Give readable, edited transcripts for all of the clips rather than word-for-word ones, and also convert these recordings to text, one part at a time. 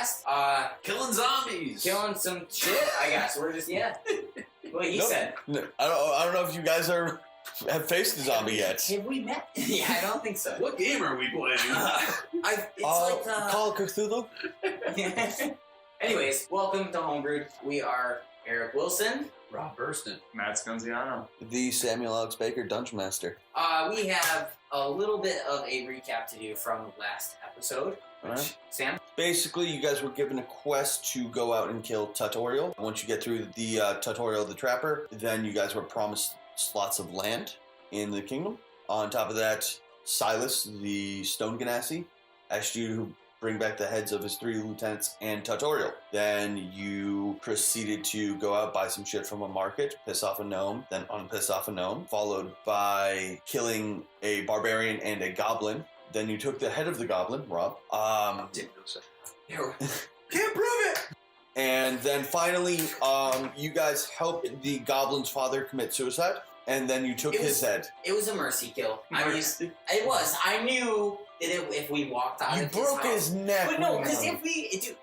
podcast. Killing zombies. Killing some shit, I guess. We're just, what he said. I don't know if you guys have faced the zombie yet. Have we met? Yeah, I don't think so. What game are we playing? Call of Cthulhu? Anyways, welcome to Homebrew'd. We are Eric Wilson, Rob Burston, Matt Scanziano, the Samuel Alex Baker Dungeon Master. We have a little bit of a recap to do from the last episode. Alright. Sam? Basically, you guys were given a quest to go out and kill Tut Oriel. Once you get through the Tut Oriel the Trapper, then you guys were promised slots of land in the kingdom. On top of that, Silas, the Stone Ganassi, asked you to bring back the heads of his 3 lieutenants and Tut Oriel. Then you proceeded to go out, buy some shit from a market, piss off a gnome, then unpiss off a gnome, followed by killing a barbarian and a goblin. Then you took the head of the goblin, Rob. Didn't know so. Can't prove it! And then finally, you guys helped the goblin's father commit suicide, and then you took his head. It was a mercy kill. It was. I knew that if we walked out of his house... You broke his neck. But no, because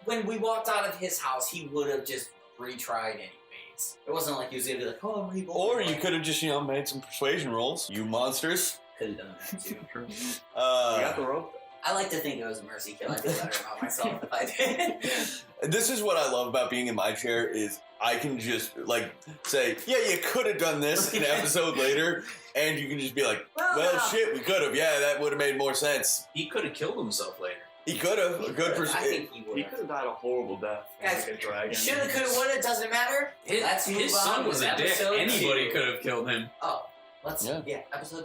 when we walked out of his house, he would have just retried anyways. It wasn't like he was going to be like, oh, I'm reborn. Or you could have just, made some persuasion rolls. You monsters. Could have done that too. You got the rope. I like to think it was a mercy kill. I feel better about myself if I did. This is what I love about being in my chair is I can just say, yeah, you could have done this an episode later, and you can just be like, well, shit, we could have. Yeah, that would have made more sense. He could have killed himself later. He could have. I think he would. He could have died a horrible death. Guys, like a dragon. Shoulda, coulda, woulda, doesn't matter. His son was a dick. Anybody could have killed him. Oh. Episode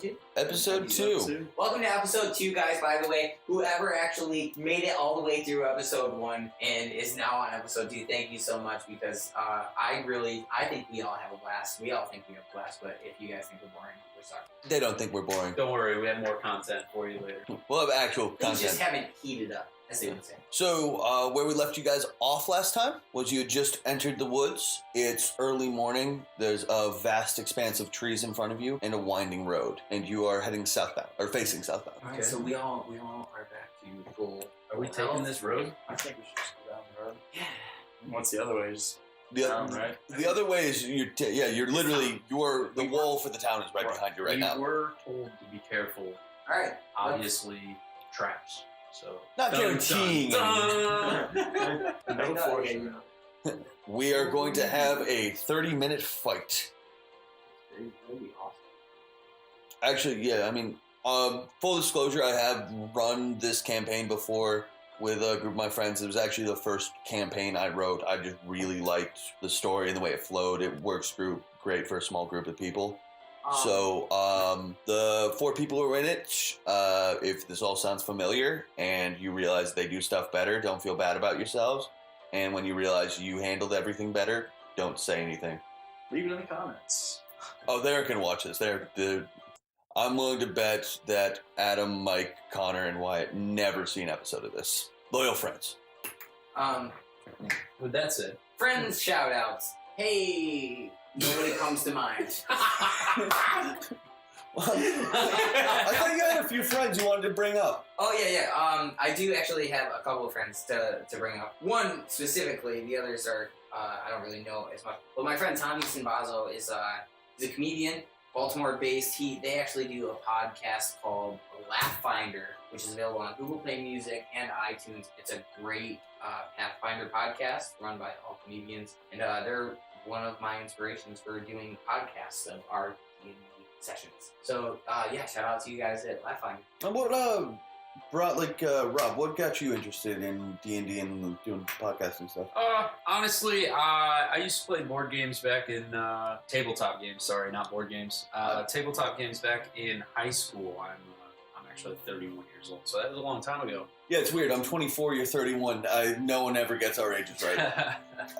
2? Episode 2. Welcome to episode 2, guys, by the way. Whoever actually made it all the way through episode 1 and is now on episode 2, thank you so much because I think we all have a blast. We all think we have a blast, but if you guys think we're boring, we're sorry. They don't think we're boring. Don't worry, we have more content for you later. We'll have actual Things content. just haven't heated up. That's the only thing. So, where we left you guys off last time was you had just entered the woods. It's early morning. There's a vast expanse of trees in front of you and a winding road. And you are heading southbound, or facing southbound. All right, so we all are back to full. Are we taking this road? I think we should just go down the road. Yeah. What's the other way? Just down, right? The other way is you're literally the wall for the town is right behind you right now. We were told to be careful. All right. Obviously, traps. So not guaranteeing. No fortune. We are going to have a 30-minute fight. That'd be awesome. Actually, yeah. I mean, full disclosure, I have run this campaign before with a group of my friends. It was actually the first campaign I wrote. I just really liked the story and the way it flowed. It works great for a small group of people. So, the 4 people who are in it, if this all sounds familiar and you realize they do stuff better, don't feel bad about yourselves. And when you realize you handled everything better, don't say anything. Leave it in the comments. Oh, they can watch this. I'm willing to bet that Adam, Mike, Connor, and Wyatt never see an episode of this. Loyal friends. With that said, friends shout outs. Hey, nobody comes to mind. I thought you had a few friends you wanted to bring up. Oh, yeah. I do actually have a couple of friends to bring up. One specifically, the others are, I don't really know as much. But my friend Tommy Sinbazo is a comedian, Baltimore-based. They actually do a podcast called Laugh Finder, which is available on Google Play Music and iTunes. It's a great Pathfinder podcast run by all comedians. And they're one of my inspirations for doing podcasts of our D&D sessions. So, shout out to you guys at Laugh Finder. And what Rob, what got you interested in D&D and doing podcasts and stuff? Honestly, I used to play board games back in tabletop games. Sorry, not board games. Tabletop games back in high school. I'm actually 31 years old, so that was a long time ago. Yeah, it's weird. I'm 24. You're 31. No one ever gets our ages right.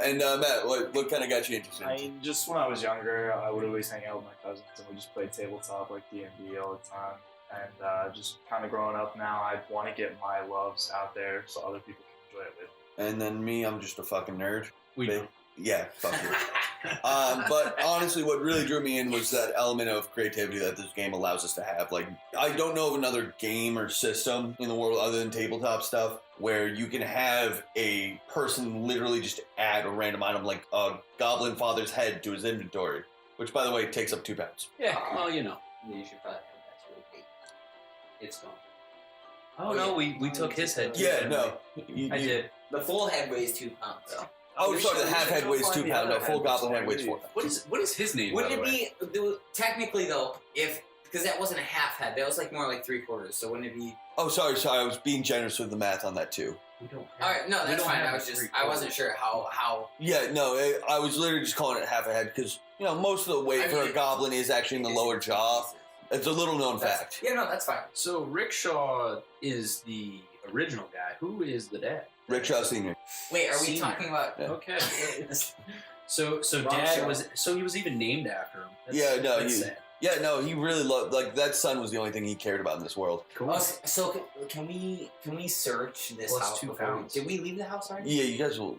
And Matt, what kind of got you interested? Just when I was younger, I would always hang out with my cousins, and we just played tabletop like D&D all the time. And just kind of growing up now, I want to get my loves out there so other people can enjoy it with me. And then me, I'm just a fucking nerd. We know. Yeah, fuck you. But honestly, what really drew me in was that element of creativity that this game allows us to have. Like, I don't know of another game or system in the world other than tabletop stuff where you can have a person literally just add a random item like a goblin father's head to his inventory, which, by the way, takes up 2 pounds. Yeah, well, you know. You should probably have that too. It's gone. Oh, no, we took his head. Yeah, no. I did. The full head weighs 2 pounds, though. Oh, sorry, the half head weighs 2 pounds. No, full goblin head weighs 4 pounds. What is his name? Wouldn't it be technically though? Because that wasn't a half head, that was like more like 3/4. So wouldn't it be? Oh, sorry. I was being generous with the math on that too. We don't. All right, no, that's fine. I wasn't sure how. Yeah, no, I was literally just calling it half a head because most of the weight for a goblin is actually in the lower jaw. It's a little known fact. Yeah, no, that's fine. So Rickshaw is the original guy. Who is the dad? Rickshaw Senior. Wait, are we Senior. talking about? Yeah. Okay. So Wrong dad show. was. So he was even named after him. Yeah, no, that's he- sad. Yeah, no, he really loved, like, that son was the only thing he cared about in this world. Cool. Oh, so can we search this Plus house 2 before? pounds. Did we leave the house already? Yeah, you guys will,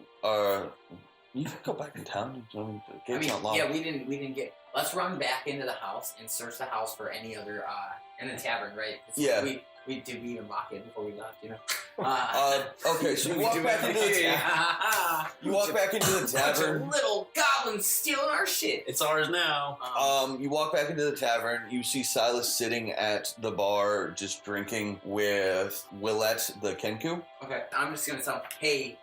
you can go back in town. The gate's not locked. yeah, we didn't get. Let's run back into the house and search the house for any other in the tavern, right? Yeah. We did we even lock it before we left? Okay, so you walk back into the tavern. You walk back into the tavern. Little goblins stealing our shit. It's ours now. You walk back into the tavern. You see Silas sitting at the bar, just drinking with Willette, the Kenku. Okay, I'm just gonna tell him, hey,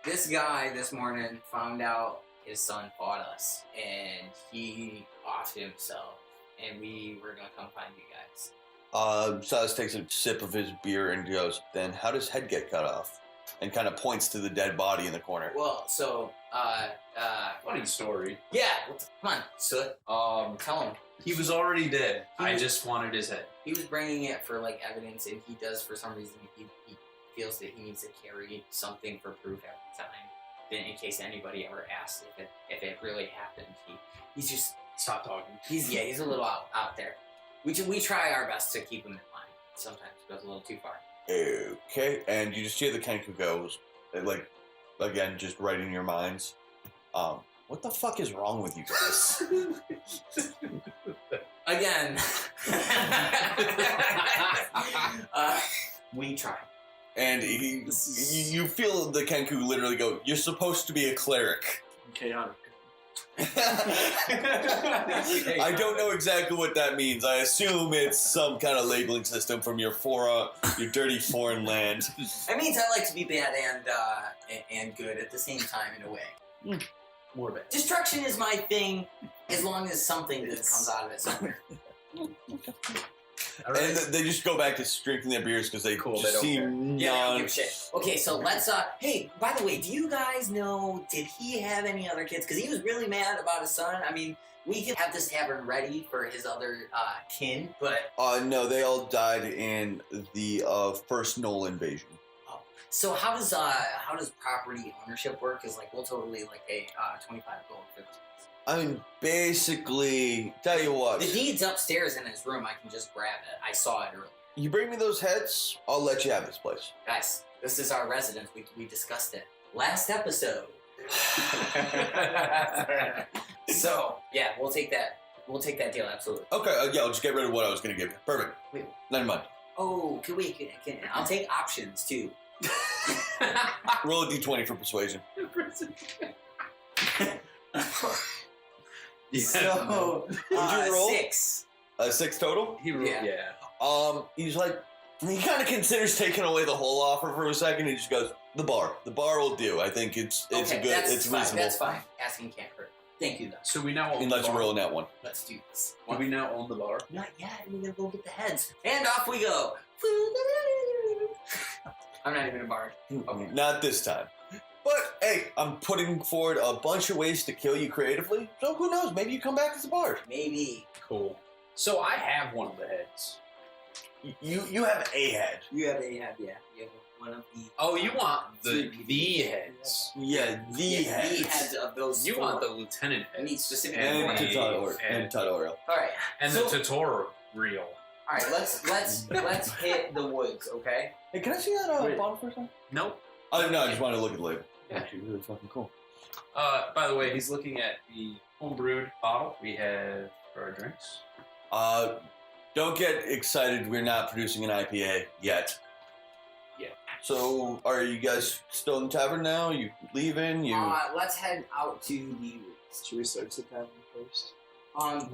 this guy this morning found out his son fought us, and he offed himself, and we were gonna come find you guys. Silas takes a sip of his beer and goes, "Then how does head get cut off?" And kind of points to the dead body in the corner. Well, so, Funny story. yeah, come on, Soot, tell him. He was already dead. He I was- just wanted his head. He was bringing it for like evidence, and he does for some reason. He feels that he needs to carry something for proof at the time, then in case anybody ever asks if it really happened. He's just Stop talking. he's a little out there. We try our best to keep him in line. Sometimes it goes a little too far. Okay, and you just hear the Kenku goes, like, again, just right in your minds. What the fuck is wrong with you guys? Again, we try. And you feel the Kenku literally go, "You're supposed to be a cleric." Chaotic. I don't know exactly what that means. I assume it's some kind of labeling system from your dirty foreign land. It means I like to be bad and good at the same time in a way. More bad. Destruction is my thing, as long as something good comes out of it somewhere. All right. And they just go back to drinking their beers because they Cool, just they don't seem Yeah, I don't give a shit. Okay, so let's, hey, by the way, do you guys know, did he have any other kids? Because he was really mad about his son. I mean, we can have this tavern ready for his other kin, but... No, they all died in the first Knoll invasion. So how does property ownership work? Because, like, we'll totally, like, pay 25 gold for this. I mean, basically, tell you what. The deed's upstairs in his room. I can just grab it. I saw it earlier. You bring me those heads, I'll let you have this place. Guys, this is our residence. We discussed it last episode. So yeah, we'll take that. We'll take that deal, absolutely. Okay, yeah, I'll just get rid of what I was going to give you. Perfect. Wait. Never mind. Oh, I'll take options too. Roll a d20 for persuasion. So, you roll? 6. 6 total? He wrote, Yeah. He's like, he kind of considers taking away the whole offer for a second. He just goes, the bar will do. I think it's Okay, a good, that's it's fine. reasonable. That's fine. Asking can't hurt. Thank you, though. So we now own Unless the you bar. roll in that one. Let's do this. Do we now own the bar? Not yet. We're gonna go get the heads, and off we go. I'm not even a bard. Okay. Not this time. But hey, I'm putting forward a bunch of ways to kill you creatively. So who knows? Maybe you come back as a bard. Maybe Cool. So I have one of the heads. You have a head. you have a head. Yeah, you have one of the. Oh, you want the heads. Yeah, the head. The heads of those. You four. want the lieutenant I need heads. specific. And information. Tut Oriel. All right. And So- the tutorial. All right. Let's hit the woods. Okay. Hey, can I see that Wait. bottle for a second? Nope. Oh no, I just wanted to look at the label. Yeah. Actually, really fucking cool. By the way, he's looking at the homebrewed bottle we have for our drinks. Don't get excited. We're not producing an IPA yet. Yeah. So, are you guys still in the tavern now? You leaving? Let's head out to the. Should we search the tavern first?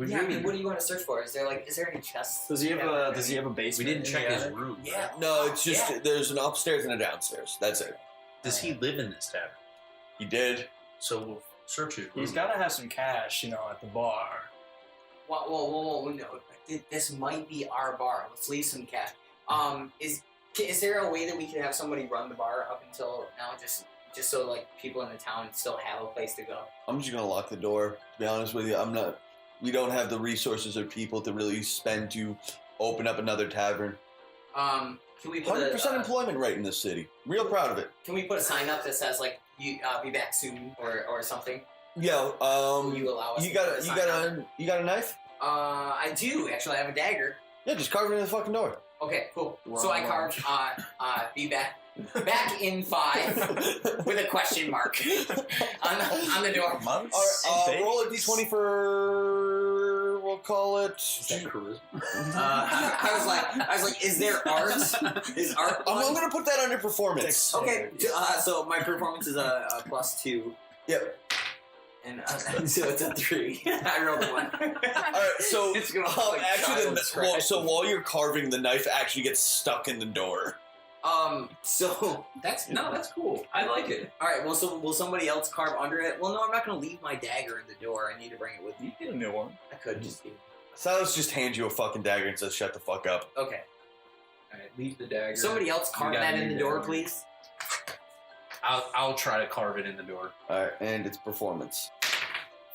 Yeah, I mean, what do you want to search for? Is there any chests? Does he have a basement? We didn't check his attic? room. Yeah. No, it's just there's an upstairs and a downstairs. That's it. Does he live in this tavern? He did. So we'll search his room. He's got to have some cash, at the bar. Whoa, no. This might be our bar. Let's leave some cash. Is there a way that we can have somebody run the bar up until now, just so people in the town still have a place to go? I'm just gonna lock the door. To be honest with you, I'm not. We don't have the resources or people to really spend to open up another tavern. Can we put 100% employment rate in this city. Real proud of it. Can we put a sign up that says you be back soon or something? Yeah. Will you allow us? You got a knife? I do actually. I have a dagger. Yeah, just carve it in the fucking door. Okay, cool. So I carved be back in 5 with a question mark on the door. Months? Roll a d20 for, we'll call it. Is that charisma? I was like, is there art? Is art? I'm gonna put that under performance. Okay, so my performance is a +2. Yep. And so it's a 3. I rolled a 1. All right, so It's gonna actually, so while you're carving, the knife actually gets stuck in the door. So That's cool. I like it. all right. Well, so will somebody else carve under it? Well, no, I'm not gonna leave my dagger in the door. I need to bring it with You me. get a new one. I could just be Silas just hands you a fucking dagger and says, "Shut the fuck up." okay. All right, leave the dagger. Somebody else carve You got that me in the there. door, please. I'll try to carve it in the door. All right, and it's performance.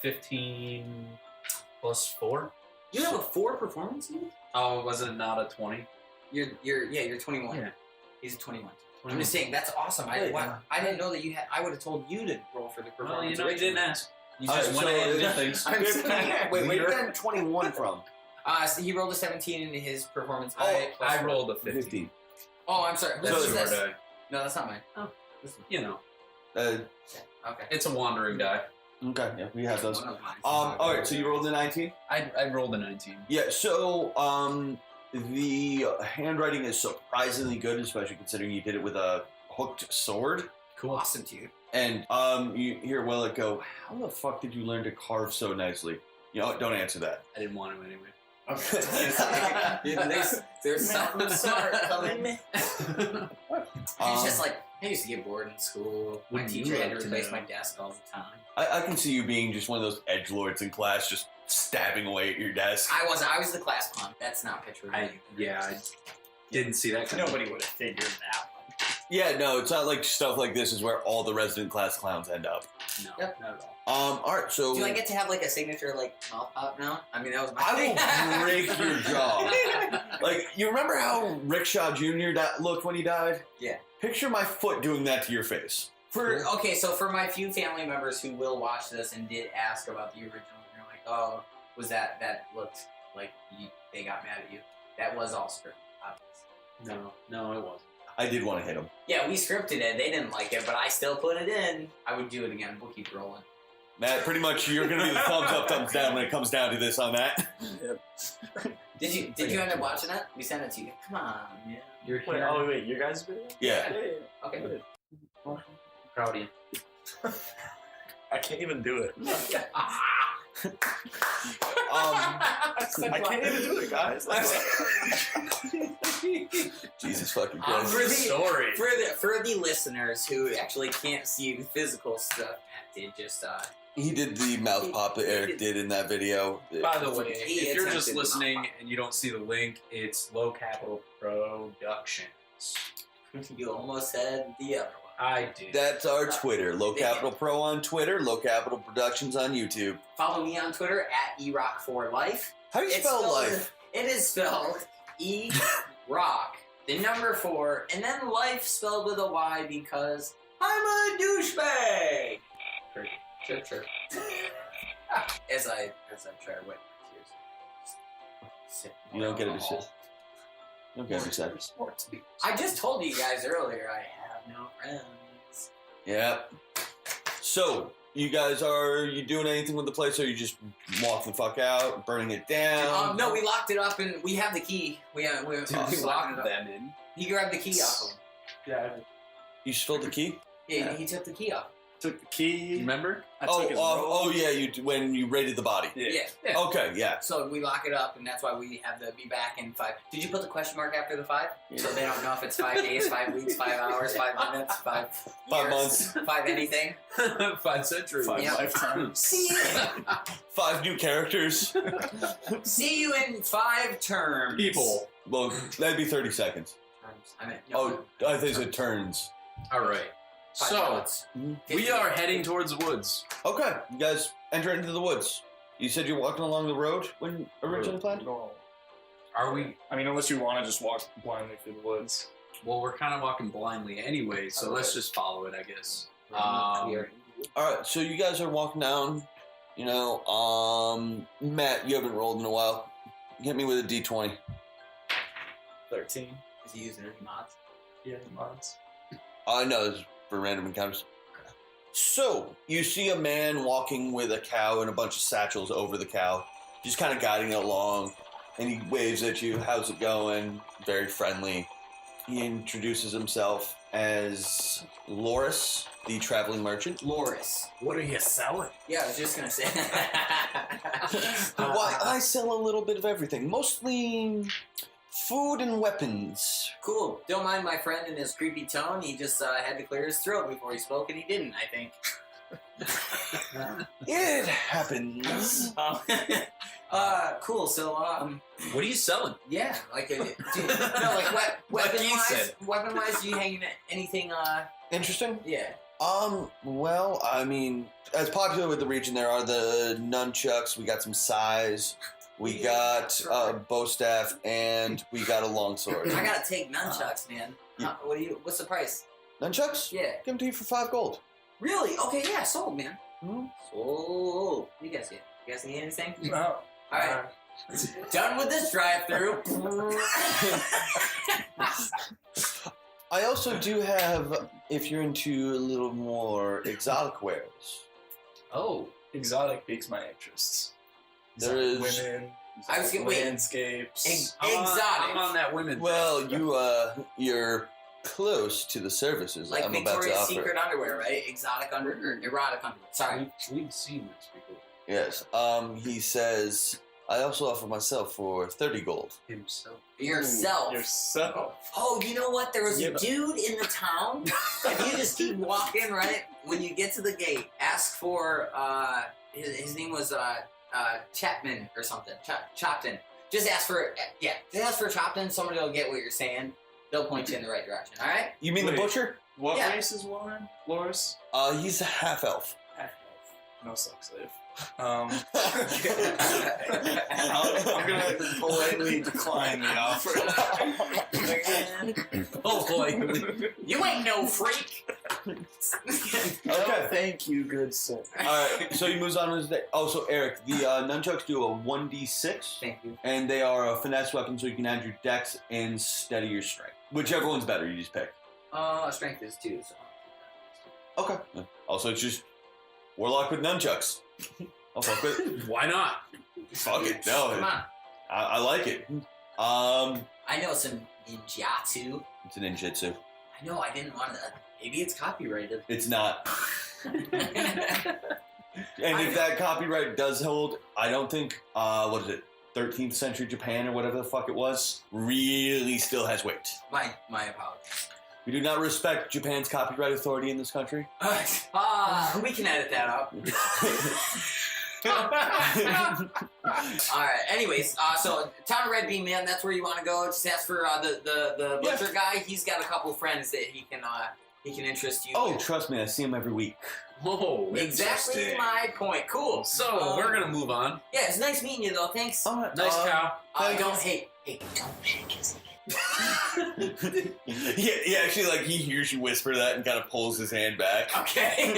15 plus 4. You have a 4 performance, Ian? Oh, was it not a 20? You're 21. Yeah. He's a 21. I'm just saying that's awesome. I didn't know that you had. I would have told you to roll for the performance. Well, you didn't ask. You All just right, went so- ahead and did things. I'm saying, Wait, where you got 21 from? So he rolled a 17 in his performance. I rolled a 15. 50. Oh, I'm sorry. That's What is your this? die. No, that's not mine. You know, Okay. it's a wandering die. Okay, yeah, we have those. One of mine. All right, so you rolled a 19. I rolled a 19. Yeah, so the handwriting is surprisingly good, especially considering you did it with a hooked sword. Cool. Awesome, dude. And you hear Willett go, "How the fuck did you learn to carve so nicely?" You know, don't answer that. I didn't want to anyway. Okay. There's something smart coming. He's just like, I used to get bored in school. My Wouldn't you teacher had to like to replace know? my desk all the time. I can see you being just one of those edgelords in class, just stabbing away at your desk. I was the class punk. That's not picture. I didn't see that. Nobody would have figured that one. Yeah, no, it's not like stuff like this is where all the resident class clowns end up. No, Yep. not at all. All right, so Do I get to have a signature mouth pop now? I mean, that was my I will break your jaw. Like, you remember how Rickshaw Jr. looked when he died? Yeah. Picture my foot doing that to your face. So for my few family members who will watch this and did ask about the original, you're like, oh, was that looked like they got mad at you? That was all scripted, obviously. No, it wasn't. I did want to hit him. Yeah, we scripted it. They didn't like it, but I still put it in. I would do it again. We'll keep rolling. Matt, pretty much you're going to be the thumbs up, thumbs down when it comes down to this on that. Did you end up watching it? We sent it to you. Come on, man. You're Wait, here. wait, your guys' video? Yeah. Okay. Proud of you. I can't even do it. I can't even do it, guys. Jesus fucking Christ. For the listeners who actually can't see the physical stuff, Matt did just He did the mouth pop that Eric did in that video. By the way, He if you're attempted just to listening not- and you don't see the link, it's Low Capital Productions. you almost said the other one. I did. That's our Twitter. Low Capital Pro on Twitter, Low Capital Productions on YouTube. Follow me on Twitter at erock4life. How do you spell life? It is spelled E-Rock, the number 4, and then life spelled with a Y because I'm a douchebag. Sure. As I try to wipe my tears. You don't get it to sit. You don't get it to sit. I just told you guys earlier I have no friends. Yeah. So, you guys you doing anything with the place, or you just walking the fuck out, burning it down? No, we locked it up and we have the key. We Dude, locked locked it up. them in. He grabbed the key off him. Yeah, You stole the key? Yeah, he took the key off. took the key. Remember? I took his robe. Yeah, when you raided the body. Yeah. Okay, yeah. So we lock it up, and that's why we have the be back in 5. Did you put the question mark after the 5? So they don't know if it's 5 days, 5 weeks, 5 hours, 5 minutes, 5 years, 5 months. 5 anything. 5 centuries. 5 Yeah. lifetimes. 5 new characters. See you in 5 terms. People. Well, that'd be 30 seconds. I meant, no, I think it turns. All right. 5 So, minutes. we are heading towards the woods. Okay, you guys enter into the woods. You said you're walking along the road when originally planned? No. Are we? I mean, unless you want to just walk blindly through the woods. Well, we're kind of walking blindly anyway, so let's just follow it, I guess. Alright, so you guys are walking down. Matt, you haven't rolled in a while. Hit me with a d20. 13. Is he using any mods? Yeah, mods. No, this is for random encounters. So, you see a man walking with a cow and a bunch of satchels over the cow, just kind of guiding it along, and he waves at you. How's it going? Very friendly. He introduces himself as Loris, the traveling merchant. Loris. What are you selling? Yeah, I was just gonna say. Why, I sell a little bit of everything, mostly food and weapons. Cool. Don't mind my friend and his creepy tone. He just had to clear his throat before he spoke, and he didn't, I think. It happens. Cool. So, What are you selling? yeah, like, weapon-wise, you hanging anything, Interesting. yeah. Well, I mean, as popular with the region, there are the nunchucks. We got some sais. We got a bow staff, and we got a longsword. I gotta take nunchucks, man. Yeah. What's the price? Nunchucks? Yeah. Give them to you for 5 gold. Really? Okay, yeah, sold, man. Mhm. Sold. You guys need anything? No. Alright. Done with this drive-through. I also do have, if you're into a little more exotic wares. Oh. Exotic piques my interests. There is- women. I was gonna- wait. Landscapes. Exotic. I'm on that women. Well, you're close to the services Like I'm about to Victoria's offer. Secret underwear, right? Exotic underwear, erotic underwear. Sorry. We've seen this before. Yes. He says, I also offer myself for 30 gold. Himself. Yourself. Yourself. Oh, you know what? There was Yeah, a but- dude in the town. If you just keep walking, right? When you get to the gate, ask for, his name was, Chapman or something. Chopton. Just ask for, just ask for Chopton. Somebody will get what you're saying. They'll point you in the right direction, alright? You mean the Wait. butcher? What Yeah. race is Warren? Loris? He's a half elf. No sex slave. I'm gonna politely decline the offer. Oh boy. You ain't no freak! Okay. Thank you, good sir. Alright, so he moves on to his day. Oh, so Eric, the nunchucks do a 1d6, Thank you. and they are a finesse weapon, so you can add your dex and steady your strength. Whichever one's better, you just pick. Strength is 2, so. Okay. Also, it's just warlock with nunchucks. I'll fuck with it. Why not? Fuck it. Come No, on. I like it. I know some ninjutsu. It's a ninjutsu. I know, I didn't want to. Maybe it's copyrighted. It's not. And if that copyright does hold, I don't think, what is it, 13th century Japan or whatever the fuck it was, really still has weight. My apologies. We do not respect Japan's copyright authority in this country. We can edit that out. Alright, anyways, so Town of Red Bean, man, that's where you want to go. Just ask for the butcher guy. He's got a couple friends that he can interest you Oh, with. trust me, I see him every week. Whoa. Exactly interesting. my point. Cool. So, we're gonna move on. Yeah, it's nice meeting you, though. Thanks. Nice cow. Don't hate. Don't shake his hand. He actually, like, he hears you whisper that and kind of pulls his hand back. Okay.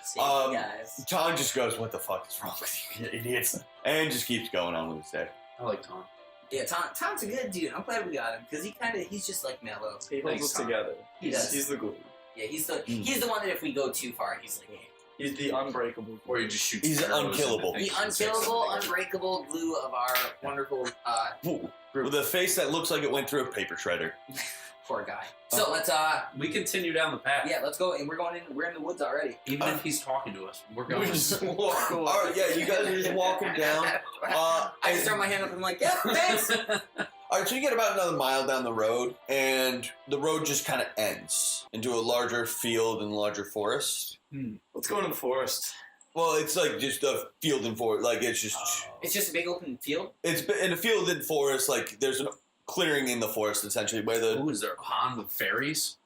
See you guys. Tom just goes, what the fuck is wrong with you idiots? And just keeps going on with his day. I like Tom. Yeah, Tom's a good dude. I'm glad we got him because he's just like mellow. He holds Thanks, us Tom. together. He does. He's the glue. Yeah, he's the one that if we go too far, he's like, He's the unbreakable. Or you just shoot. He's arrows unkillable. into the things. unkillable, unbreakable glue of our wonderful With a face that looks like it went through a paper shredder. poor guy. So let's We continue down the path. yeah, let's go. And we're in the woods already. Even if he's talking to us, we're going. We just walk away. All right, yeah, you guys are just walking down. I just throw my hand up and I'm like, yeah, thanks. All right, so you get about another mile down the road, and the road just kind of ends into a larger field and larger forest. Let's go into the forest. Well, it's like just a field and forest. Like it's just It's just a big open field. it's in a field and forest. Like there's a clearing in the forest essentially where the Ooh, is there a pond with fairies?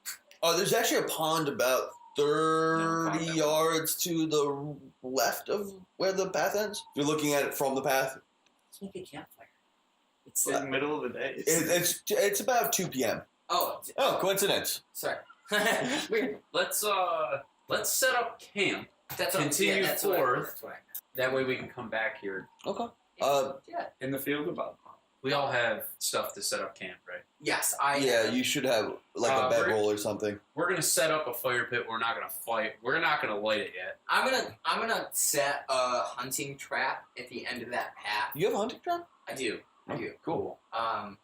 there's actually a pond about 30 No, yards to the left of where the path ends. If you're looking at it from the path, Let's make a campfire. It's in the middle of the day. it's about 2 p.m. Oh, Oh, coincidence. sorry. Weird. Let's set up camp. That's what, Continue yeah, that's what I- forth. that's what I- That way we can come back here. Okay. yeah. in the field about. We all have stuff to set up camp, right? Yes, Yeah, you should have like a we're- bedroll or something. We're gonna set up a fire pit. We're not gonna fight. We're not gonna light it yet. I'm gonna set a hunting trap at the end of that path. You have a hunting trap I do. Cool.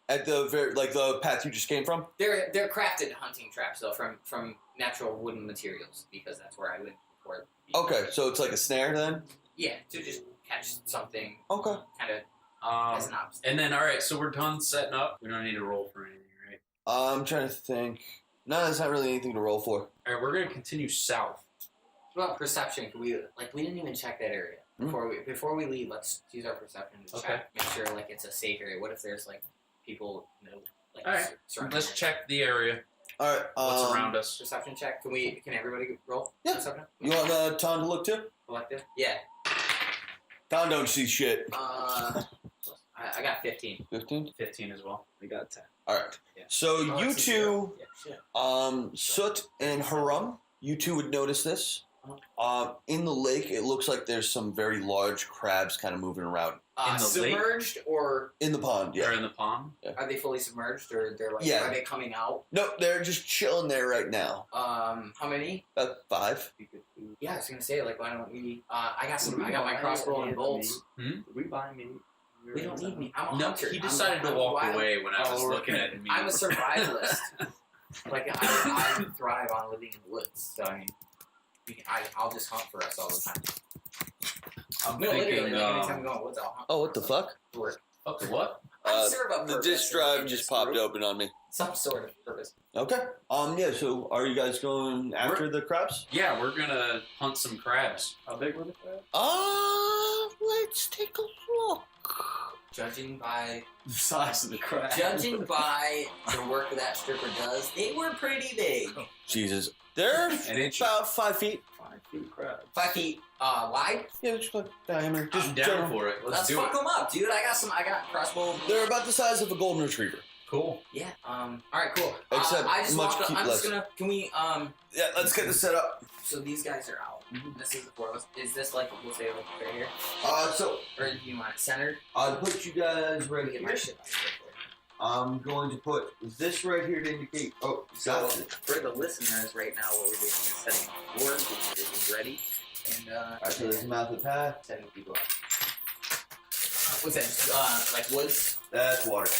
at the very like the path you just came from. They're crafted hunting traps though from natural wooden materials because that's where I went before. Okay, so it's like a snare then. Yeah, to just catch something Okay. kind of as an obstacle. And then, all right, so we're done setting up. We don't need to roll for anything, right? I'm trying to think. No, there's not really anything to roll for. All right, we're gonna continue south. What about perception? Can we didn't even check that area before we leave. Let's use our perception to check, make sure like it's a safe area. What if there's like people, like All right, surrounding let's us? check the area. All right. What's around us? Perception check. Can everybody roll? Yeah. Perception? You want Tom to look too? Collective? Yeah. Tom don't see shit. I got 15. 15. 15 as well. We got 10. All right. Yeah. So Oh, you it's a two, zero. Yeah, shit. Soot and Haram, you two would notice this. In the lake, it looks like there's some very large crabs kind of moving around. In the lake? Submerged or In the pond, They're yeah. in the pond. are they fully submerged or they're like Yeah. are they coming out? No, they're just chilling there right now. How many? About 5. Yeah, I was gonna say like why don't we? I got my crossbow and bolts. Did we buy meat? We don't need me. I'm a No, hunter. he I'm decided to a walk wild- away when I was Oh, looking okay. at me. I'm a survivalist. Like I thrive on living in the woods. So I mean, I'll just hunt for us all the time. I'm No, literally, thinking. like, anytime we go in the woods, I'll hunt. Oh, what the fuck? Work. What? Serve up The purpose disk in drive this just popped group. open on me. Some sort of purpose. Okay. Yeah, so are you guys going after the crabs? Yeah, we're gonna hunt some crabs. How big were the crabs? Let's take a look. Judging by The size of the crab. the work that stripper does, they were pretty big. Jesus. They're An inch. about 5 feet. 5 feet crabs. 5 feet wide. Yeah, just like diameter. Just I'm down general. for it. Let's do fuck it. them up, dude. I got crossbow. They're about the size of a golden retriever. Cool. Yeah. All right. Cool. Except I just much walked up. cute I'm just less. gonna. Can we? Yeah, let's get this set up. So these guys are out. This is the four of us. Is this like we'll say like right here, So or do you want it centered? I'll put you guys Let right me get my here. shit out of here. I'm going to put this right here to indicate. Oh, So got it. for the listeners, right now, what we're doing is setting up the board, getting ready, and Alright, so there's the mouth of the path. setting people up. What's that? Just, like woods? That's water.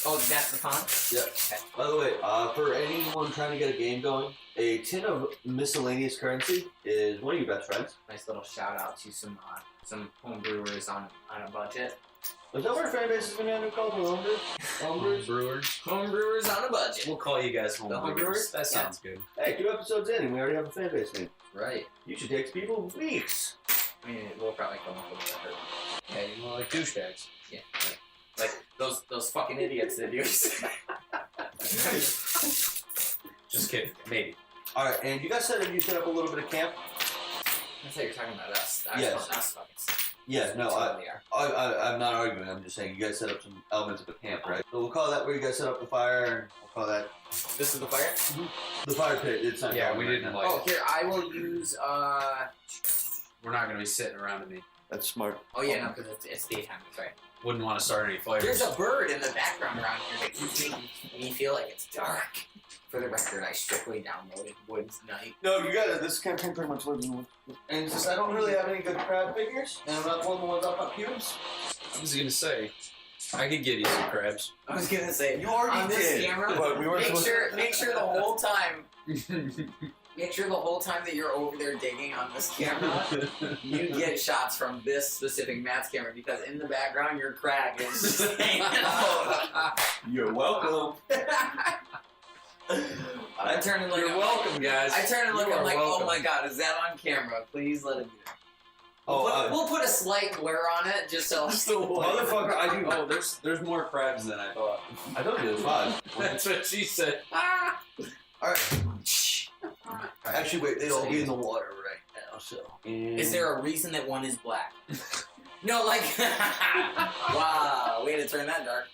Oh, that's the pond. Yep. By the way, for anyone trying to get a game going, a tin of miscellaneous currency is one of your best friends. Nice little shout out to some home brewers on a budget. Is that what our fan base is going to end up called? Homebrew'd? Brewers. Home brewers on a budget. We'll call you guys home The home brewers. brewers? That Yeah. sounds good. Hey, 2 episodes in and we already have a fan base name. Right. You should take people weeks. I mean, we'll probably come up with a better. Yeah, you know, like douchebags. Yeah. Like those fucking idiots that do. Just kidding. Maybe. Alright, and you guys said you set up a little bit of camp? I thought you were talking about us. Yes. Us fucking. Yeah, no, totally are. I'm not arguing. I'm just saying you guys set up some elements of a camp, right? So we'll call that where you guys set up the fire, and we'll call that This is the fire. the fire pit. It's not Yeah, going we right didn't now. like. Oh, here I will use. We're not gonna be sitting around in the That's smart. Oh yeah, no, because it's daytime. That's right. Wouldn't want to start any fires. There's a bird in the background around here that keeps making me feel like it's dark. For the record, I strictly downloaded Woods Night. No, you got it. This campaign pretty much lives in. And it's just I don't really have any good crab figures, and I'm not pulling the ones up on cubes. I was gonna say, I could give you some crabs. I was gonna say You already on this did. camera. But we weren't Make supposed sure the whole time. Make sure the whole time that you're over there digging on this camera, you get shots from this specific Matt's camera because in the background your crab is just hanging out. You're welcome. I turn and look. You're welcome, guys. I turn and look. You I'm are like, welcome. oh my god, is that on camera? Please let it be. Oh, We'll put a slight blur on it just so. motherfucker, I do. Oh, there's more crabs than I thought. I told you there's 5. That's what she said. All right. Actually, wait. They'd all be in the water right now. So. Is there a reaon that one is black? No, like, wow, way to turn that dark.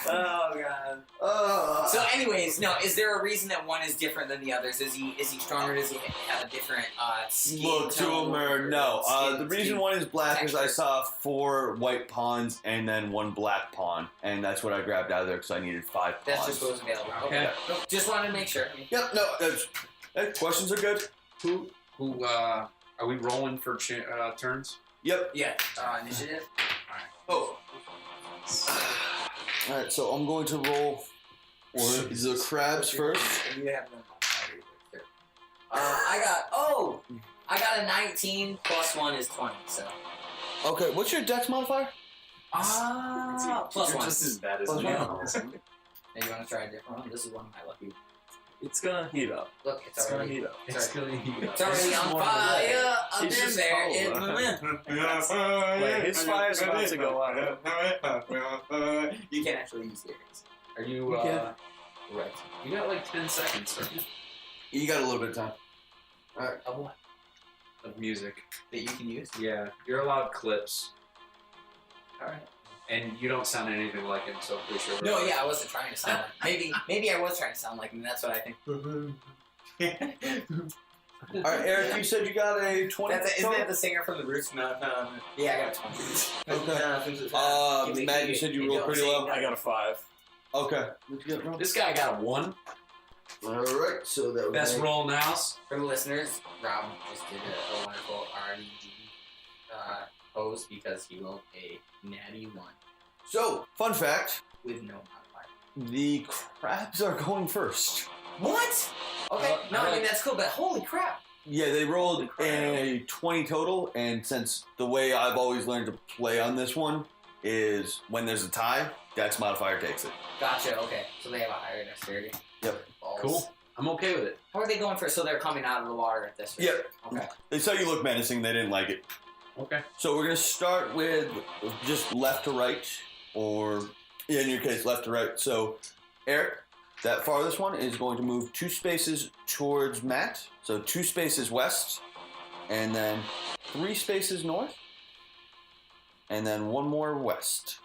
Oh god. So, anyways, no. Is there a reason that one is different than the others? Is he stronger? Does he have a different skin Look to tone him or no. The reason skin one is black is I texture? saw 4 white pawns and then 1 black pawn, and that's what I grabbed out of there because I needed 5 pawns. That's just what was available. Okay. Nope, just wanted to make sure. Yep. No. Questions are good. Who are we rolling for turns? Yep. Yeah. Initiative. Oh. All right. So I'm going to roll for the crabs first. You have them. I got a 19 plus 1 is 20. So. Okay. What's your dex modifier? Plus You're 1. just as bad as Plus me. one. Now you want to try a different one? This is one of my lucky. It's gonna heat up. Look, It's gonna heat up. It's gonna heat It's already on fire up He's in just there. cold. Like, his fire's about to go out. You can't actually use the earrings. Are you? You can. Right. You got like 10 seconds, right? You got a little bit of time. All right. Of what? Of music. That you can use? Yeah, you're allowed clips, Alright. and you don't sound anything like him, so I'm pretty sure. No, yeah, I wasn't trying to sound like maybe I was trying to sound like him, that's what I think. All right, Eric. You said you got a 20. Isn't that the singer from the Roots? No. Yeah, I got a 20. Okay. Matt, you said you rolled pretty low. I got a 5. Okay. What'd you get, Rob? This guy got a 1. All right. So that would Best make- roll in the house. For the listeners, Rob just did a wonderful RNG pose because he rolled a natty 1 So, fun fact: with no modifier. the crabs are going first. What? Okay, no, I mean that's cool, but holy crap! Yeah, they rolled a 20 total, and since the way I've always learned to play on this one is when there's a tie, Dex modifier takes it. Gotcha. Okay, so they have a higher dexterity. Yep. Balls. Cool. I'm okay with it. How are they going for? So they're coming out of the water at this rate? Yep. Okay. They saw you look menacing, they didn't like it. Okay. So we're going to start with just left to right, or in your case, left to right. So, Eric, that farthest one is going to move 2 spaces towards Matt. So 2 spaces west, and then 3 spaces north, and then 1 more west.